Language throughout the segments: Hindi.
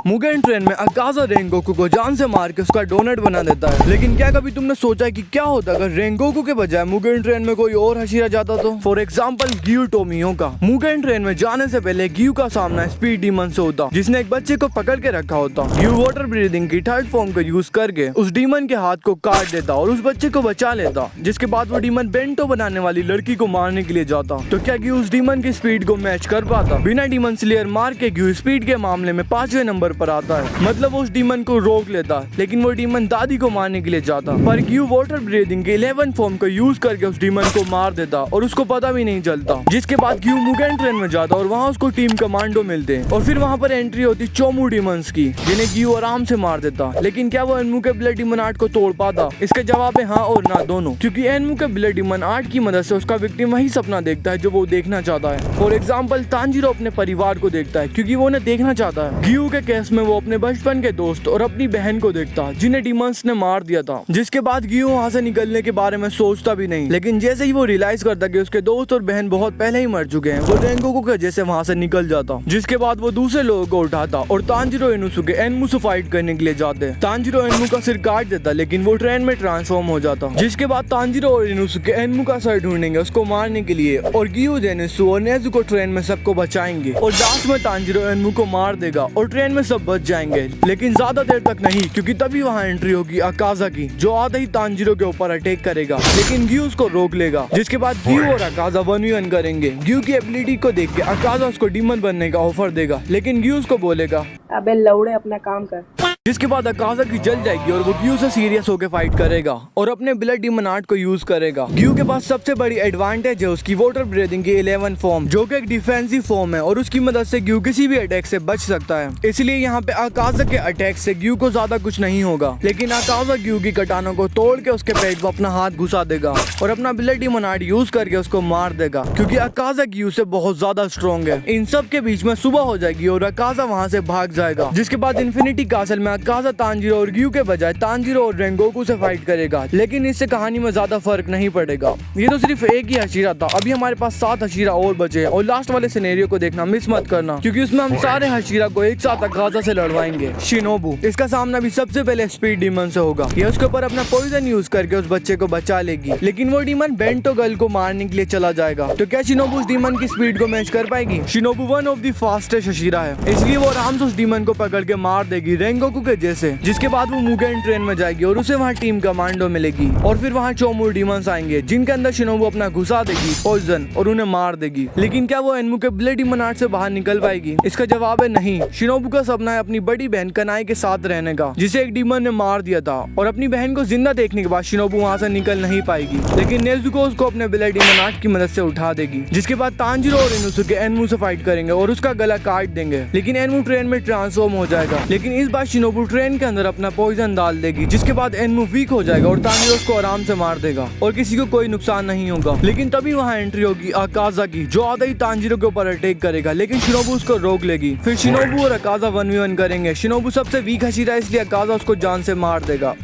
मुगेन ट्रेन में अकाजा रेंगोकू को जान से मार के उसका डोनट बना देता है। लेकिन क्या कभी तुमने सोचा है कि क्या होता अगर रेंगोकू के बजाय मुगेन ट्रेन में कोई और हशीरा जाता तो? फॉर एग्जाम्पल ग्यू टोमियो का। मुगेन ट्रेन में जाने से पहले ग्यू का सामना स्पीड डीमन से होता, जिसने एक बच्चे को पकड़ के रखा होता। ग्यू वाटर ब्रीदिंग की थर्ड फॉर्म को यूज करके उस डीमन के हाथ को काट देता और उस बच्चे को बचा लेता, जिसके बाद वो डीमन बेंटो बनाने वाली लड़की को मारने के लिए जाता। तो क्या ग्यू उस डीमन की स्पीड को मैच कर पाता? बिना डीमन स्लेयर मार के ग्यू स्पीड के मामले में 5वें नंबर पर आता है, मतलब वो उस डीमन को रोक लेता, लेकिन वो डीमन दादी को मारने के लिए जाता। पर ग्यू वाटर ब्रीदिंग के 11 फॉर्म को यूज करके उस डीमन को मार देता और उसको पता भी नहीं चलता। जिसके बाद ग्यू मुगेन ट्रेन में जाता और वहाँ उसको टीम कमांडो मिलते हैं और फिर वहाँ पर एंट्री होती चोमू डीमंस की, जिन्हें ग्यू आराम से मार देता। लेकिन क्या वो एनमू के ब्लड डीमन आर्ट को तोड़ पाता? इसके जवाब है हाँ और ना दोनों, क्योंकि एनमू के ब्लड डीमन आर्ट की मदद से उसका विक्टिम वही सपना देखता है जो वो देखना चाहता है। फॉर एग्जाम्पल तांजीरो अपने परिवार को देखता है क्योंकि वो उन्हें देखना चाहता है। ग्यू के केस में वो अपने बचपन के दोस्त और अपनी बहन को देखता जिन्हें डीमंस ने मार दिया था। जिसके बाद ग्यू वहाँ से निकलने के बारे में सोचता भी नहीं, लेकिन जैसे ही वो रियलाइज करता कि उसके दोस्त और बहन बहुत पहले ही मर चुके हैं, वो रेंगोकू के जैसे वहाँ से निकल जाता। जिसके बाद वो दूसरे लोगों को उठाता और तांजीरो इनुसुके एनमू से फाइट करने के लिए जाते। तांजीरो एनमू का सिर काट देता, लेकिन वो ट्रेन में ट्रांसफॉर्म हो जाता। जिसके बाद तांजीरो और इनुसुके एनमू का सर ढूंढेंगे उसको मारने के लिए, और ग्यू जेनित्सु और नेजुको ट्रेन में सबको बचाएंगे और लास्ट में तांजीरो एनमू को मार देगा और ट्रेन में सब बच जाएंगे। लेकिन ज्यादा देर तक नहीं, क्योंकि तभी वहाँ एंट्री होगी अकाजा की, जो आते ही तांजीरो के ऊपर अटैक करेगा, लेकिन ग्यू उसको रोक लेगा। जिसके बाद ग्यू और अकाजा 1v1 करेंगे। ग्यू की एबिलिटी को देख के अकाजा उसको डीमन बनने का ऑफर देगा, लेकिन ग्यू उसको बोलेगा अबे लौड़े अपना काम कर। जिसके बाद अकाजा की जल जाएगी और वो ग्यू से सीरियस होकर फाइट करेगा और अपने ब्लड डीमन आर्ट को यूज करेगा। ग्यू के पास सबसे बड़ी एडवांटेज है उसकी वाटर ब्रीदिंग की 11 फॉर्म, जो कि एक डिफेंसिव फॉर्म है और उसकी मदद से ग्यू किसी भी अटैक से बच सकता है। इसलिए यहाँ पे अकाजा के अटैक से ग्यू को ज्यादा कुछ नहीं होगा, लेकिन अकाजा ग्यू की कटानों को तोड़ के उसके पेट में अपना हाथ घुसा देगा और अपना ब्लड डीमन आर्ट यूज करके उसको मार देगा, क्योंकि अकाजा ग्यू से बहुत ज्यादा स्ट्रॉन्ग है। इन सब के बीच में सुबह हो जाएगी और अकाजा वहाँ से भाग जाएगा। जिसके बाद इन्फिनिटी कासल में अकाजा तांजीरो और ग्यू के बजाय तांजीरो और रेंगोकू से फाइट करेगा, लेकिन इससे कहानी में ज्यादा फर्क नहीं पड़ेगा। ये तो सिर्फ एक ही हशीरा था, अभी हमारे पास 7 हशीरा और बचे हैं और लास्ट वाले सिनेरियो को देखना मिस मत करना, क्योंकि उसमें हम सारे हशीरा को एक साथ अकाजा से लड़वाएंगे। शिनोबू, इसका सामना भी सबसे पहले स्पीड डीमन से होगा। ये उसके ऊपर अपना पॉइजन यूज करके उस बच्चे को बचा लेगी, लेकिन वो डीमन बेंटो गर्ल को मारने के लिए चला जाएगा। तो क्या शिनोबू उस डीमन की स्पीड को मैच कर पाएगी? Shinobu one of the fastest Hashira है, इसलिए वो आराम से उस डीमन को पकड़ के मार देगी रेंगोकू के जैसे। जिसके बाद वो मुगेन ट्रेन में जाएगी और उसे वहाँ टीम कमांडो मिलेगी और फिर वहाँ चोमू डीमंस आएंगे, जिनके अंदर शिनोबू अपना घुसा देगी पॉइजन और उन्हें मार देगी। लेकिन क्या वो एनमू के ब्लड डीमन आर्ट से बाहर निकल पाएगी? इसका जवाब है नहीं। शिनोबू का सपना है अपनी बड़ी बहन कनाई के साथ रहने का, जिसे एक डीमन ने मार दिया था, और अपनी बहन को जिंदा देखने के बाद शिनोबू वहाँ से निकल नहीं पाएगी, लेकिन नेजुको उसको अपने ब्लड डीमन आर्ट की मदद से उठा देगी। जिसके बाद तांजीरो और इनुसुके एनमू से फाइट करेंगे और उसका गला काट देंगे, लेकिन एनमू ट्रेन में ट्रांसफॉर्म हो जाएगा। लेकिन इस बार शिनोबू ट्रेन के अंदर अपना पॉइजन डाल देगी, जिसके बाद एनमू वीक हो जाएगा और तांजीरो उसको आराम से मार देगा और किसी को कोई नुकसान नहीं होगा। लेकिन तभी वहाँ एंट्री होगी अकाजा की, जो आधा ही तांजीरो के ऊपर अटैक करेगा, लेकिन शिनोबू उसको रोक लेगी। फिर शिनोबू और अकाजा 1v1 करेंगे। शिनोबू सबसे वीक हशीरा, इसलिए अकाजा उसको जान से मार देगा।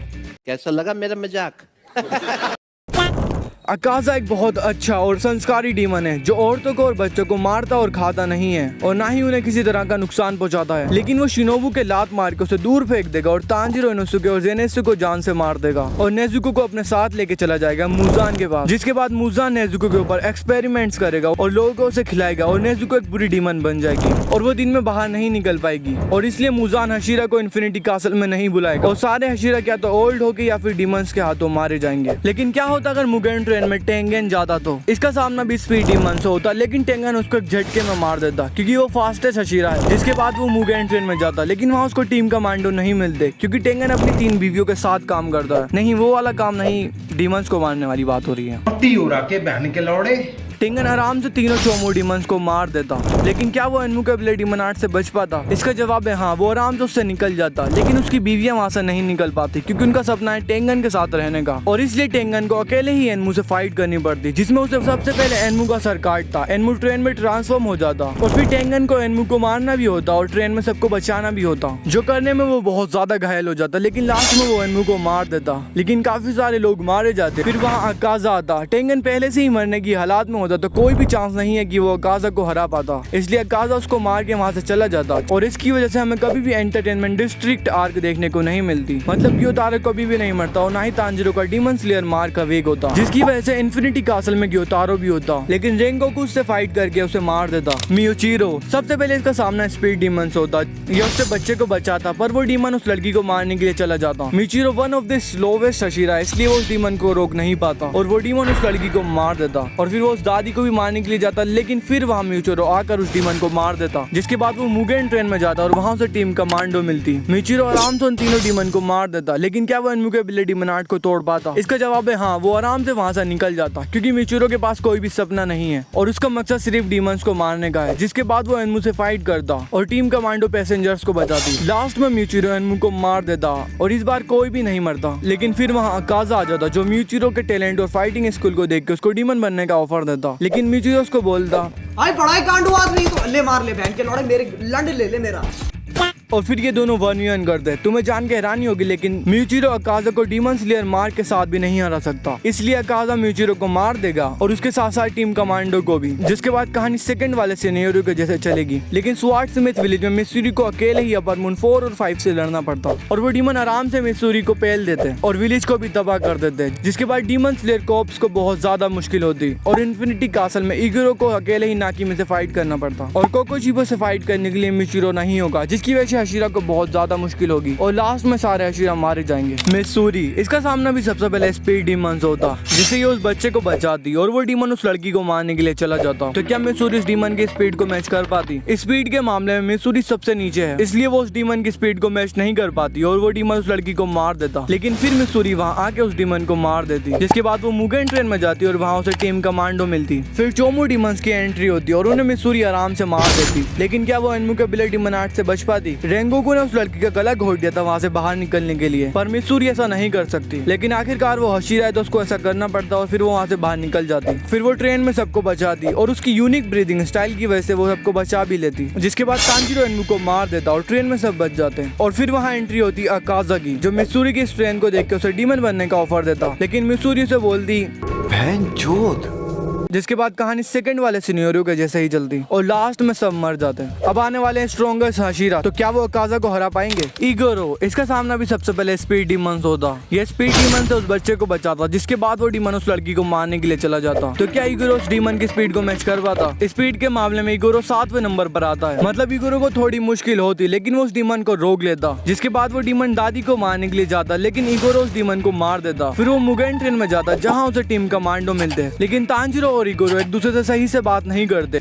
कैसा लगा मेरा मजाक? अकाजा एक बहुत अच्छा और संस्कारी डीमन है, जो औरतों को और बच्चों को मारता और खाता नहीं है और ना ही उन्हें किसी तरह का नुकसान पहुंचाता है। लेकिन वो शिनोबू के लात मार के उसे दूर फेंक देगा और तांजीरो, इनुसुके और जेनेत्सु को जान से मार देगा और नेजुको को अपने साथ लेके चला जाएगा मुजान के पास। जिसके बाद मुजान नेजुको के ऊपर एक्सपेरिमेंट्स करेगा और लोगों को उसे खिलाएगा और नेजुको एक बुरी डीमन बन जाएगी और वो दिन में बाहर नहीं निकल पाएगी, और इसलिए मुजान हशीरा को इन्फिनिटी कासल में नहीं बुलाएगा और सारे हशीरा क्या तो ओल्ड होके या फिर डीमंस के हाथों मारे जाएंगे। लेकिन क्या होता अगर मुगेन ट्रेन में टेंगन जाता? तो इसका सामना भी स्पीड डीमन से होता, लेकिन टेंगन उसको एक झटके में मार देता, क्योंकि वो फास्टेस्ट हशीरा है। जिसके बाद वो मुगेन ट्रेन में जाता, लेकिन वहाँ उसको टीम कमांडो नहीं मिलते, क्योंकि टेंगन अपनी 3 बीवियों के साथ काम करता है। नहीं, वो वाला काम नहीं, डीमंस को मारने वाली बात हो रही है। के बहन के लौड़े। टेंगन आराम से तीनों चोमू डीमंस को मार देता, लेकिन क्या वो एनमू के ब्लड डीमन आर्ट से बच पाता? इसका जवाब है हाँ, वो आराम से उससे निकल जाता, लेकिन उसकी बीवियां वहाँ से नहीं निकल पाती, क्योंकि उनका सपना है टेंगन के साथ रहने का, और इसलिए टेंगन को अकेले ही एनमू से फाइट करनी पड़ती, जिसमें उसे सबसे पहले एनमू का सर काटता, एनमू ट्रेन में ट्रांसफॉर्म हो जाता और फिर टेंगन को एनमू को मारना भी होता और ट्रेन में सबको बचाना भी होता, जो करने में वो बहुत ज्यादा घायल हो जाता, लेकिन लास्ट में वो एनमू को मार देता। लेकिन काफी सारे लोग मारे जाते। फिर वहाँ अकाजा आता, टेंगन पहले से ही मरने की हालात में होता होता तो कोई भी चांस नहीं है कि वो अकाजा को हरा पाता, इसलिए अकाजा उसको मार के वहाँ से चला जाता और इसकी वजह से हमें कभी भी एंटरटेनमेंट डिस्ट्रिक्ट आर्क देखने को नहीं मिलती। मतलब ग्योतारो कभी भी नहीं मरता और ना ही तांजिरो का डीमन स्लेयर मार का वेग होता, जिसकी वजह से इन्फिनिटी कासल में ग्योतारो भी होता, लेकिन रेंगोकू उससे फाइट करके उसे मार देता। मियोचिरो सबसे पहले इसका सामना स्पीड डीमन से होता, ये उससे बच्चे को बचाता पर वो डीमन उस लड़की को मारने के लिए चला जाता। मियोचिरो वन ऑफ द स्लोवेस्ट हशीरा है, इसलिए वो उस डीमन को रोक नहीं पाता और वो डीमन उस लड़की को मार देता और फिर वो उस दादी को भी मारने के लिए जाता, लेकिन फिर वहाँ मियोचिरो आकर उस डीमन को मार देता, जिसके बाद वो मुगेन ट्रेन में जाता और वहाँ से टीम कमांडो मिलती। मियोचिरो आराम से उन तीनों डीमन को मार देता, लेकिन क्या वो एनमू के बिल्ली डीमन आर्ट को तोड़ पाता? इसका जवाब है हाँ, वो आराम से वहाँ से निकल जाता क्योंकि मियोचिरो के पास कोई भी सपना नहीं है और उसका मकसद सिर्फ डीमंस को मारने का है। जिसके बाद वो एनमू से फाइट करता और टीम कमांडो पैसेंजर्स को बचाती। लास्ट में मियोचिरो एनमू को मार देता और इस बार कोई भी नहीं मरता, लेकिन फिर वहाँ अकाजा आ जाता जो मियोचिरो के टैलेंट और फाइटिंग स्किल को देख के उसको डीमन बनने का ऑफर देता, लेकिन मियोचिरो उसको बोलता भाई पढ़ाई कांडू आदमी तो ले मार ले बहन के लौड़े, मेरे लंड ले ले मेरा। और फिर ये दोनों 1v1 करते हैं। तुम्हें जान के हैरानी होगी, लेकिन मियोचिरो अकाजा को डीमन स्लेयर मार के साथ भी नहीं हरा सकता, इसलिए अकाजा मियोचिरो को मार देगा और उसके साथ साथ टीम कमांडो को भी। जिसके बाद कहानी सेकंड वाले सिनेरियो के जैसे चलेगी, लेकिन स्वार्ट स्मिथ विलेज में मिसूरी को अकेले ही अपर मून 4 और 5 से लड़ना पड़ता और वो डीमन आराम से मिसूरी को पेल देते और विलेज को भी तबाह कर देते। जिसके बाद डीमन स्लेयर कॉप्स को बहुत ज्यादा मुश्किल होती और इन्फिनिटी कासल में इगुरो को अकेले ही नाकी में से फाइट करना पड़ता और कोकोशिबो से फाइट करने के लिए मियोचिरो नहीं होगा, जिसकी वजह से हशीरा को बहुत ज्यादा मुश्किल होगी और लास्ट में सारे हशीरा मारे जाएंगे। मिसूरी इसका सामना भी सबसे पहले स्पीड डीमन से होता, जिससे ये उस बच्चे को बचाती और वो डीमन उस लड़की को मारने के लिए चला जाता। तो क्या मिसूरी इस डीमन की स्पीड को मैच कर पाती? स्पीड के मामले में मिसूरी सबसे नीचे है, इसलिए वो उस डीमन की स्पीड को मैच नहीं कर पाती और वो डीमन उस लड़की को मार देता, लेकिन फिर मिसूरी वहाँ आके उस डीमन को मार देती। जिसके बाद वो मुगेन ट्रेन में जाती और वहाँ उसे टीम कमांडो मिलती। फिर चोमू डीमंस की एंट्री होती और उन्हें मिसूरी आराम से मार देती, लेकिन क्या वो एनमू के बिल्ली डीमन आर्ट से बच पाती? रेंगोकू ने उस लड़की का गला घोट दिया था वहाँ से बाहर निकलने के लिए, पर मिसूरी ऐसा नहीं कर सकती, लेकिन आखिरकार वो हशीरा है तो उसको ऐसा करना पड़ता और फिर वो वहाँ से बाहर निकल जाती। फिर वो ट्रेन में सबको बचाती और उसकी यूनिक ब्रीदिंग स्टाइल की वजह से वो सबको बचा भी लेती। जिसके बाद तांजिरो एनमू को मार देता और ट्रेन में सब बच जाते हैं और फिर वहाँ एंट्री होती अकाजा की, जो मिसूरी की इस ट्रेन को देख के उसे डीमन बनने का ऑफर देता, लेकिन मिसूरी उसे बोलती बहनचोद। जिसके बाद कहानी सेकंड वाले सिनेरियो के जैसे ही चलती और लास्ट में सब मर जाते हैं। अब आने वाले हैं स्ट्रॉन्गेस्ट हशीरा, तो क्या वो अकाजा को हरा पाएंगे? इगोरो इसका सामना भी सबसे पहले स्पीड डीमन होता। ये स्पीड डीमन से उस बच्चे को बचाता, जिसके बाद वो डीमन उस लड़की को मारने के लिए चला जाता। तो क्या इगोरो उस डीमन की स्पीड को मैच कर पाता? स्पीड के मामले में इगोरो 7वें नंबर पर आता है, मतलब इगोरो को थोड़ी मुश्किल होती, लेकिन वो उस डीमन को रोक लेता। जिसके बाद वो डीमन दादी को मारने के लिए जाता, लेकिन इगोरो उस डीमन को मार देता। फिर वो मुगेन ट्रेन में जाता जहाँ उसे टीम कमांडो मिलते हैं, लेकिन तांजिरो और इगोरो एक दूसरे सही से बात नहीं करते।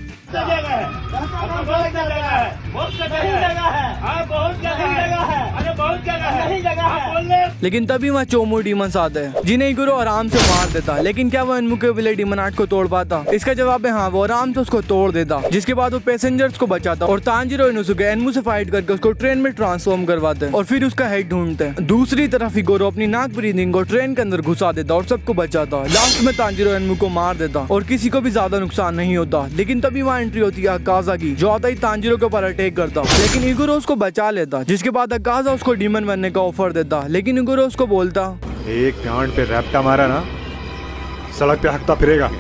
लेकिन तभी वहाँ चोमू डीमंस आते हैं जिन्हें इगोरो आराम से मार देता, लेकिन क्या वो एनमू के बिल्ली डीमन आर्ट को तोड़ पाता? इसका जवाब है हाँ, वो आराम से उसको तोड़ देता। जिसके बाद वो पैसेंजर्स को बचाता और तांजिरो इनुसुके एनमू से फाइट करके उसको ट्रेन में ट्रांसफॉर्म करवाते हैं और फिर उसका हेड ढूंढते हैं। दूसरी तरफ इगोरो अपनी नाक ब्रीदिंग को ट्रेन के अंदर घुसा देता और सबको बचाता। लास्ट में तांजिरो एनमू को मार देता और किसी को भी ज्यादा नुकसान नहीं होता, लेकिन तभी वहाँ एंट्री होती है अकाजा की, जो आता ही तांजिरो के ऊपर अटैक करता, लेकिन इगोरो उसको बचा लेता। जिसके बाद अकाजा उसको डीमन बनने का ऑफर देता, लेकिन इगोरो उसको बोलता एक गांड पे रैप्टा मारा ना, सड़क पे हकता फिरेगा।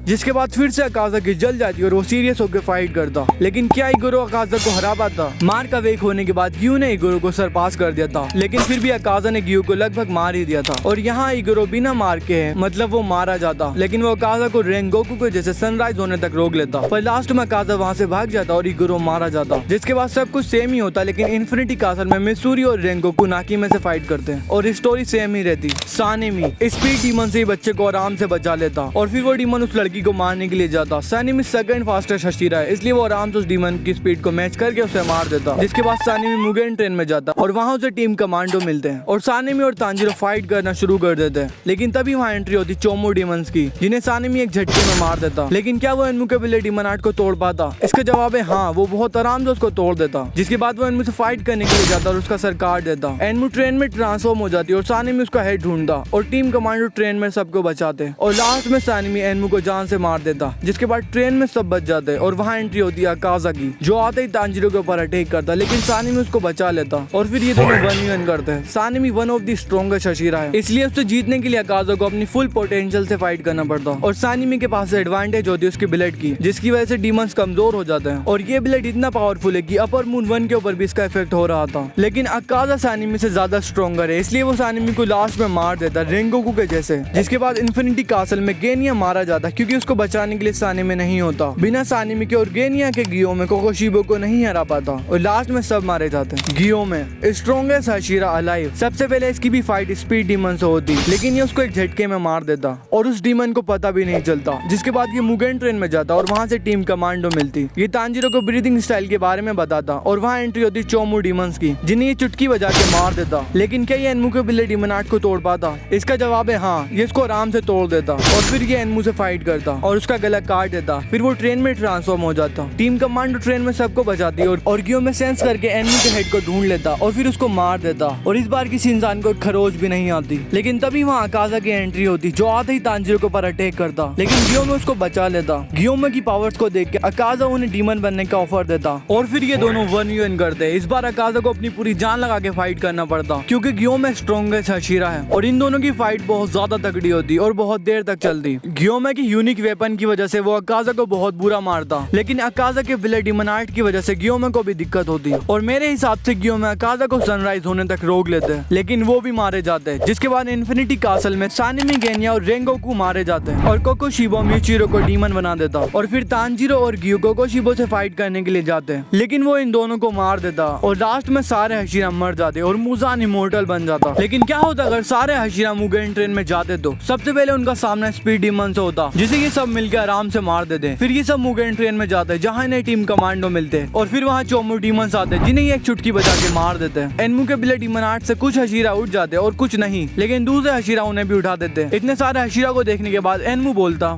जिसके बाद फिर से अकाजा की जल जाती और वो सीरियस होकर फाइट करता, लेकिन क्या इगोरो अकाजा को हरा पाता? मार का वेग होने के बाद ग्यू ने इगोरो को सरपास कर दिया था, लेकिन फिर भी अकाजा ने ग्यू को लगभग मार ही दिया था और यहाँ इगोरो बिना मार के है, मतलब वो मारा जाता, लेकिन वो अकाजा को रेंगोकू को जैसे सनराइज होने तक रोक लेता, पर लास्ट में अकाजा वहाँ से भाग जाता और इगोरो मारा जाता। जिसके बाद सब कुछ सेम ही होता, लेकिन इन्फिनिटी कासल में मिसूरी और रेंगोकू नाकी में से फाइट करते हैं और स्टोरी सेम ही रहती। सानेमी स्पीड डीमन से बच्चे को आराम से बचा लेता और फिर वो डीमन उस लड़की को मारने के लिए जाता। सानेमी सेकंड फास्टेस्ट हशीरा है, इसलिए वो आराम से उस डीमन की स्पीड को मैच करके उसे मार देता। जिसके बाद सानेमी मुगेन ट्रेन में जाता और वहाँ उसे टीम कमांडो मिलते हैं और सानेमी और तांजिरो फाइट करना शुरू कर देते हैं, लेकिन तभी वहाँ एंट्री होती चोमू डीमंस की, जिन्हें सानेमी एक झटके में मार देता। लेकिन क्या वो एनमू के बिल्ली डीमन आर्ट को तोड़ पाता? इसका जवाब है हाँ, वो बहुत आराम से उसको तोड़ देता। जिसके बाद वो एनमू से फाइट करने के लिए जाता और उसका सर काट देता। एनमू ट्रेन में ट्रांसफॉर्म हो जाती और सानेमी उसका हेड ढूंढता और टीम कमांडो ट्रेन में सबको बचाते और लास्ट में सानेमी एनमू को जान से मार देता, जिसके बाद ट्रेन में सब बच जाते और वहाँ एंट्री होती है अकाजा की, जो आते ही तांजीरो के ऊपर अटैक करता, लेकिन सानिमी उसको बचा लेता और फिर ये दोनों 1v1 करते हैं। सानिमी वन ऑफ द स्ट्रॉन्गेस्ट हशीरा है, इसलिए उससे जीतने के लिए अकाजा को अपनी फुल पोटेंशियल से फाइट करना पड़ता और सानिमी के पास एडवांटेज होती है उसकी ब्लेड की, जिसकी वजह से डीमंस कमजोर हो जाते हैं और ये ब्लेड इतना पावरफुल है कि अपर मून 1 के ऊपर भी इसका इफेक्ट हो रहा था। लेकिन अकाजा सानिमी से ज्यादा स्ट्रॉन्गर है, इसलिए वो सानिमी को लास्ट में मार देता रेंगोकू के जैसे। जिसके बाद इन्फिनिटी कासल में गेनिया मारा जाता क्योंकि उसको बचाने के लिए सानिमी नहीं होता। बिना सानिमी के और गेनिया के गियो में कोकोशिबो को नहीं हरा पाता और लास्ट में सब मारे जाते हैं। गियो में स्ट्रॉन्गेस्ट हशीरा अलाइव। सबसे पहले इसकी भी फाइट स्पीड डीमन से होती, लेकिन ये उसको एक झटके में मार देता और उस डीमन को पता भी नहीं चलता। जिसके बाद ये मुगेन ट्रेन में जाता और वहाँ से टीम कमांडो मिलती। ये तांजीरो को ब्रीदिंग स्टाइल के बारे में बताता और वहाँ एंट्री होती चोमू डीमंस की, जिन्हें ये चुटकी बजा के मार देता। लेकिन क्या ये एनमू के बिल्ले डीमन आर्ट को तोड़ पाता? इसका जवाब है हाँ, ये इसको आराम से तोड़ देता और फिर ये एनमू से फाइट करता और उसका गला काट देता। फिर वो ट्रेन में ट्रांसफॉर्म हो जाता। टीम कमांडो ट्रेन में सबको बचाती और गियो में सेंस करके एनमू के हेड को ढूंढ लेता और फिर उसको मार देता और इस बार किसी इंसान को खरोच भी नहीं आती। लेकिन तभी वहाँ अकाजा की एंट्री होती, जो आते ही तांजीरो के ऊपर अटैक करता, लेकिन गियो में उसको बचा लेता। गियो में की पावर्स को देख के अकाजा उन्हें डीमन बनने का ऑफर देता और फिर ये दोनों 1v1 करते। इस बार अकाजा को अपनी पूरी जान लगा के फाइट करना पड़ता क्योंकि गियो में स्ट्रॉन्गेस्ट हशीरा है और इन दोनों की फाइट बहुत ज्यादा तगड़ी होती और बहुत देर तक चलती। गियो में की यूनिक वेपन की वजह से वो अकाजा को बहुत बुरा मारता, लेकिन अकाजा के बिल्ले डीमन आर्ट की वजह से गियो में को भी दिक्कत होती और मेरे हिसाब से गियो में अकाजा को सनराइज होने तक रोक लेते हैं, लेकिन वो भी मारे जाते हैं। जिसके बाद इन्फिनिटी कासल में सानिमी, गेनिया और रेंगोकू मारे जाते हैं और कोकोशिबो मिचिरो को डीमन बना देता और फिर तांजीरो और गियो कोकोशिबो से फाइट करने के लिए जाते हैं, लेकिन वो इन दोनों को मार देता और लास्ट में सारे हशीरा मर जाते और मुजान इमोर्टल बन जाता। लेकिन क्या होता अगर सारे हशीरा मुगेन ट्रेन में जाते? तो सबसे पहले उनका सामना स्पीड डीमन से होता, जिसे ये सब मिलकर आराम से मार देते। फिर ये सब मुगेन ट्रेन में जाते जहाँ इन्हें टीम कमांडो मिलते और फिर वहाँ चोमू डीमंस आते, जिन्हें ये एक चुटकी बजा के मार देते हैं। एनमू के बिल्ले डीमन आर्ट से कुछ हशीरा उठ जाते और कुछ नहीं, लेकिन दूसरे हशीरा उन्हें भी उठा देते। इतने सारे हशीरा को देखने के बाद एनमू बोलता,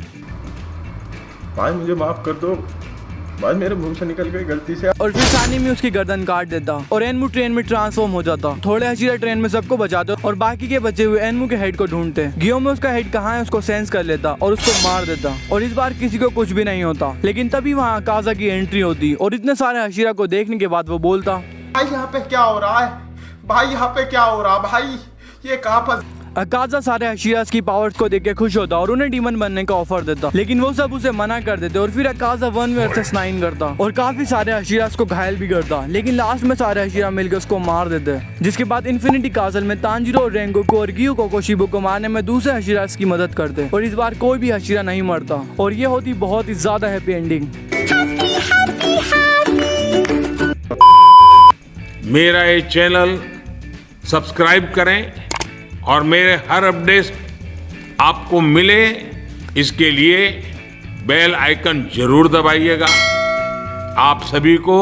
भाई मुझे माफ कर दो भाई, मेरे मुंह से निकल गई गलती से। और फिर सानिमी उसकी गर्दन काट देता और एनमू ट्रेन में ट्रांसफॉर्म हो जाता। थोड़े हशीरा ट्रेन में सबको बचाते और बाकी के बचे हुए एनमू के हेड को ढूंढते। गियो में उसका हेड कहाँ है उसको सेंस कर लेता और उसको मार देता और इस बार किसी को कुछ भी नहीं होता। लेकिन तभी वहाँ अकाजा की एंट्री होती और इतने सारे हशीरा को देखने के बाद वो बोलता, भाई यहाँ पे क्या हो रहा है? भाई यहाँ पे क्या हो रहा भाई? ये कहाँ फंस? अकाजा सारे हशीरास की पावर्स को देख के खुश होता और उन्हें डीमन बनने का ऑफर देता, लेकिन वो सब उसे मना कर देते और फिर अकाजा 1 वर्सेस 9 करता और काफी सारे हशीरास को घायल भी करता, लेकिन लास्ट में सारे हशीरा मिलकर उसको मार देते। जिसके बाद इन्फिनिटी कासल में तांजीरो और रेंगोकू और गियो कोकोशिबो को मारने में दूसरे हशीरास की मदद करते और इस बार कोई भी हशीरा नहीं मरता और ये होती बहुत ही ज्यादा हैप्पी एंडिंग। मेरा ये चैनल सब्सक्राइब करें और मेरे हर अपडेट आपको मिले, इसके लिए बेल आइकन जरूर दबाइएगा। आप सभी को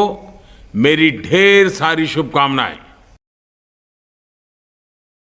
मेरी ढेर सारी शुभकामनाएं।